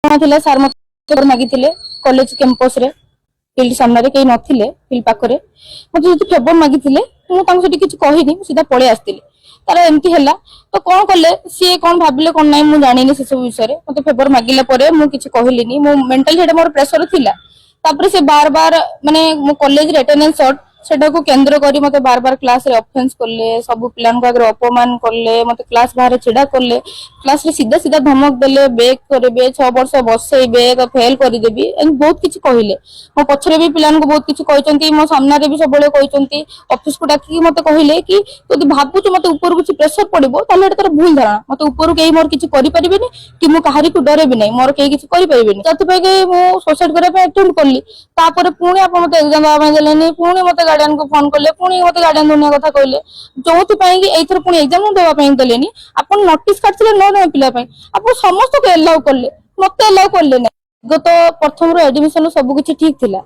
Sir ମତେ ମାଗିଥିଲେ college campus ରେ ଫିଲ୍ଡ ସାମ୍ନାରେ କେହି ନଥିଲେ ଫିଲ୍ଡ ପାଖରେ ମତେ ଯଦି ଫେଭର ମାଗିଥିଲେ ମୁଁ ତାଙ୍କୁ ସେଠି କିଛି କହିନି ସିଧା ପଳେଇ ଆସିଥିଲି। ତାର ଏମିତି ହେଲା ତ କଣ କଲେ ସିଏ କଣ ଭାବିଲେ କଣ ନାହିଁ ମୁଁ ଜାଣିନି ସେ ସବୁ ବିଷୟରେ ମତେ ଫେଭର ମାଗିଲା ପରେ ମୁଁ କିଛି କହିଲିନି ମୁଁ ମେଣ୍ଟାଲି ସେଟା ମୋର ପ୍ରେସର ଥିଲା। ତାପରେ ସେ ବାର ବାର ମାନେ ମୋ କଲେଜରେ ଆଟେଣ୍ଡାନ୍ସ ସର୍ଟ ସେଟାକୁ କେନ୍ଦ୍ର କରି ମତେ ବାର ବାର କ୍ଲାସ ରେ ଅଫେନ୍ସ कले सब पिलांक आगे अपमान कले मते क्लास बाहर छिड़ा कले क्लास रे सीधा सीधा धमक देले बेक करबे 6 वर्ष बसैबे फेल कर देबी एंड बहुत किछि कहिले मो पछरे भी पिलांक बहुत किछि कहिसंती मो सामना रे भी सबले कहिसंती ऑफिस को डाकी मते कहिले कि तू भाबु छु मते ऊपर कुछ प्रेशर पड़िबो ताले एटा तोर भूल धारणा मते ऊपर केही मोर किछि करि परिबेनी कि मो काहारी को डरे भी नै मोर केही किछि करि परिबेनी तते पे के मो सुसाइड करे पे अटेम्प्ट करली तापर पुणी आप मते एग्जाम आबे देलेनी पुणी मते गार्डियन को फोन करले पुणी मते गार्डियन दुनिया कथा कहले जो कि एथर पुणी एग्जाम देवाई देलेनी आप नोटिस काटले न देवे पिला आप समस्त को एलाउ कले मत एलाउ कले ना गत प्रथम एडमिशन सब किछि ठीक थिला